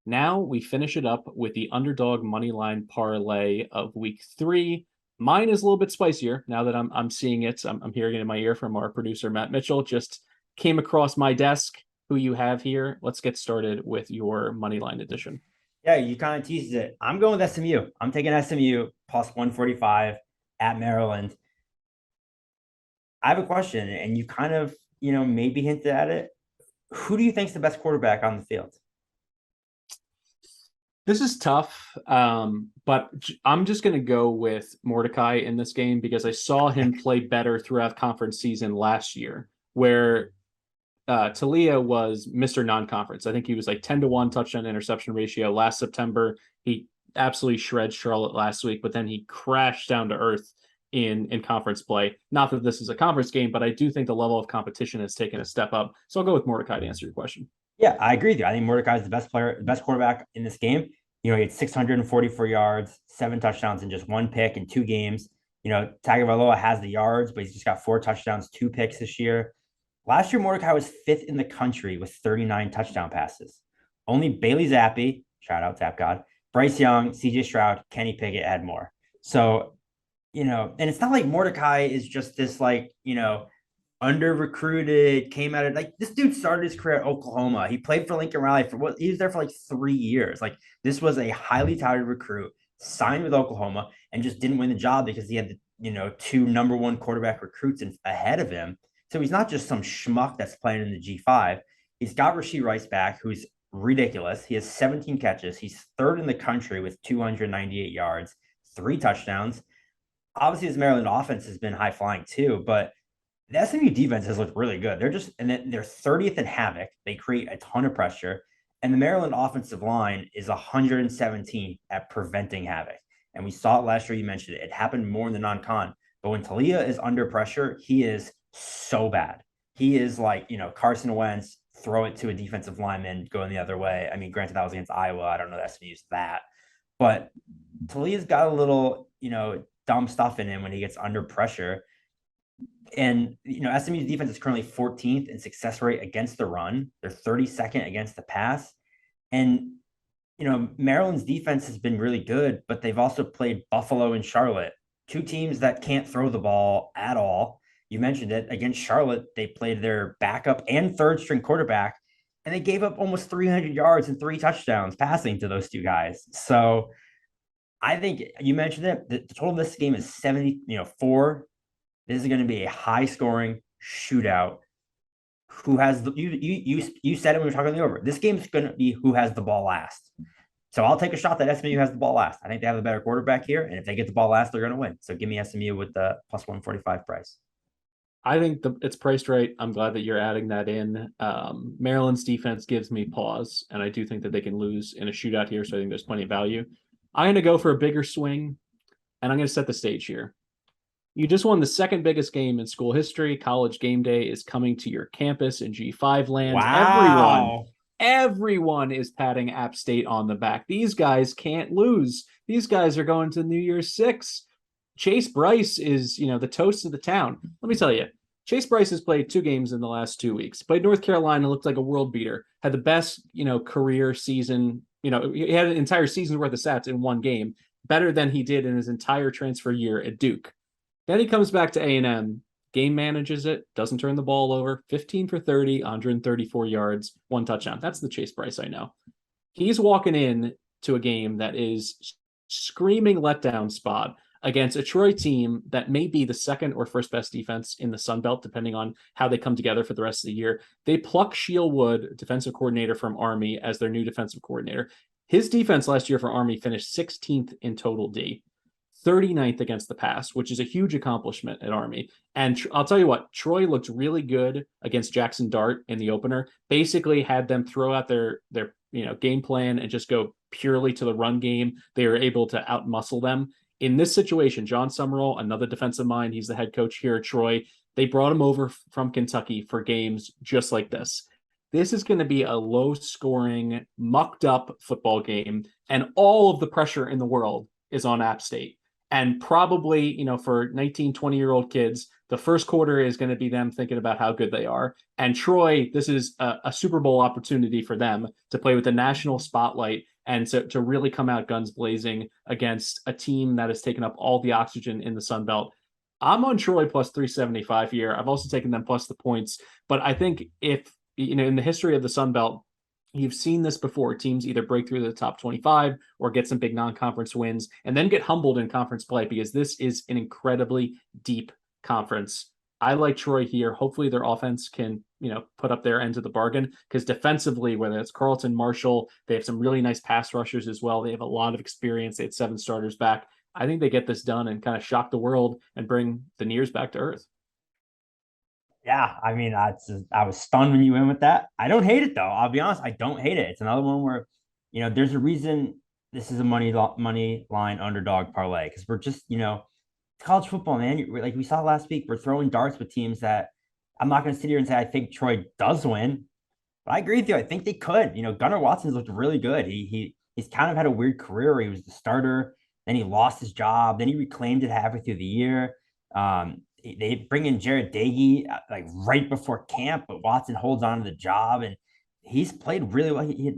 Now we finish it up with the underdog moneyline parlay of week 3. Mine is a little bit spicier now that I'm seeing it. I'm hearing it in my ear from our producer Matt Mitchell. Just came across my desk. Who you have here? Let's get started with your moneyline edition. Yeah, you kind of teased it. I'm going with SMU. I'm taking SMU plus 145 at Maryland. I have a question, and you kind of, maybe hinted at it. Who do you think's the best quarterback on the field? This is tough, but I'm just going to go with Mordecai in this game because I saw him play better throughout conference season last year, where Talia was Mr. Non-Conference. I think he was like 10-1 touchdown interception ratio last September. He absolutely shreds Charlotte last week, but then he crashed down to earth in conference play. Not that this is a conference game, but I do think the level of competition has taken a step up. So I'll go with Mordecai to answer your question. Yeah, I agree with you. I think Mordecai is the best player, the best quarterback in this game. He had 644 yards, 7 touchdowns, and just 1 pick in 2 games. Tagovailoa has the yards, but he's just got 4 touchdowns, 2 picks this year. Last year, Mordecai was fifth in the country with 39 touchdown passes. Only Bailey Zappi, shout out Zap God, Bryce Young, CJ Stroud, Kenny Pickett had more. So, and it's not like Mordecai is just this under recruited, came out of like this dude started his career at Oklahoma. He played for Lincoln Riley for what he was there for like 3 years. Like this was a highly touted recruit, signed with Oklahoma, and just didn't win the job because he had two number one quarterback recruits ahead of him. So he's not just some schmuck that's playing in the G5. He's got Rashee Rice back, who's ridiculous. He has 17 catches. He's third in the country with 298 yards, 3 touchdowns. Obviously, his Maryland offense has been high flying too, but the SMU defense has looked really good. They're 30th in havoc. They create a ton of pressure. And the Maryland offensive line is 117th at preventing havoc. And we saw it last year. You mentioned it. It happened more in the non-con. But when Talia is under pressure, he is so bad. He is like, Carson Wentz, throw it to a defensive lineman going the other way. I mean, granted, that was against Iowa. I don't know that SMU's that. But Talia's got a little, dumb stuff in him when he gets under pressure. And SMU's defense is currently 14th in success rate against the run. They're 32nd against the pass. And Maryland's defense has been really good, but they've also played Buffalo and Charlotte, two teams that can't throw the ball at all. You mentioned it. Against Charlotte, they played their backup and third string quarterback, and they gave up almost 300 yards and 3 touchdowns passing to those two guys. So I think you mentioned it. The total of this game is 74. This is going to be a high scoring shootout. Who has the you said it when we were talking the over. This game's going to be who has the ball last. So I'll take a shot that SMU has the ball last. I think they have a better quarterback here, and if they get the ball last, they're going to win. So give me SMU with the plus 145 price. I think it's priced right. I'm glad that you're adding that in. Maryland's defense gives me pause, and I do think that they can lose in a shootout here. So I think there's plenty of value. I'm going to go for a bigger swing, and I'm going to set the stage here. You just won the second biggest game in school history. College game day is coming to your campus in G5 land. Wow. Everyone is patting App State on the back. These guys can't lose. These guys are going to New Year's Six. Chase Bryce is, the toast of the town. Let me tell you, Chase Bryce has played 2 games in the last 2 weeks. Played North Carolina, looked like a world beater. Had the best, career season. He had an entire season's worth of stats in 1 game, better than he did in his entire transfer year at Duke. Then he comes back to A&M, game manages it, doesn't turn the ball over, 15 for 30, 134 yards, 1 touchdown. That's the Chase Bryce I know. He's walking in to a game that is screaming letdown spot against a Troy team that may be the second or first best defense in the Sun Belt, depending on how they come together for the rest of the year. They pluck Sheil Wood, defensive coordinator from Army, as their new defensive coordinator. His defense last year for Army finished 16th in total D. 39th against the pass, which is a huge accomplishment at Army. And I'll tell you what, Troy looked really good against Jackson Dart in the opener. Basically had them throw out their game plan and just go purely to the run game. They were able to outmuscle them. In this situation, John Summerall, another defensive mind, he's the head coach here at Troy. They brought him over from Kentucky for games just like this. This is going to be a low-scoring, mucked-up football game, and all of the pressure in the world is on App State. And probably, for 19, 20-year-old kids, The first quarter is going to be them thinking about how good they are. And Troy, this is a Super Bowl opportunity for them to play with the national spotlight and to really come out guns blazing against a team that has taken up all the oxygen in the Sun Belt. I'm on Troy plus 375 here. I've also taken them plus the points. But I think if, in the history of the Sun Belt, you've seen this before. Teams either break through the top 25 or get some big non-conference wins and then get humbled in conference play because this is an incredibly deep conference. I like Troy here. Hopefully their offense can, put up their end of the bargain because defensively, whether it's Carlton, Marshall, they have some really nice pass rushers as well. They have a lot of experience. They had 7 starters back. I think they get this done and kind of shock the world and bring the Nears back to earth. Yeah, I mean, I was stunned when you went with that. I don't hate it though. I'll be honest, I don't hate it. It's another one where, there's a reason this is a money line underdog parlay because we're just, college football, man. Like we saw last week, we're throwing darts with teams that I'm not going to sit here and say I think Troy does win, but I agree with you. I think they could. Gunnar Watson's looked really good. He's kind of had a weird career. He was the starter, then he lost his job, then he reclaimed it halfway through the year. They bring in Jared Dagey like right before camp, but Watson holds on to the job and he's played really well. He hit,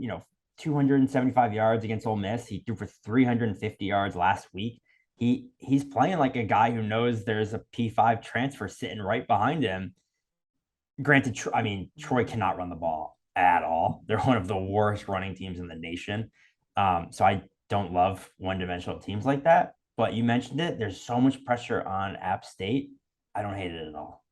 275 yards against Ole Miss. He threw for 350 yards last week. He's playing like a guy who knows there's a P5 transfer sitting right behind him. Granted, I mean, Troy cannot run the ball at all. They're one of the worst running teams in the nation. So I don't love one-dimensional teams like that. But you mentioned it. There's so much pressure on App State. I don't hate it at all.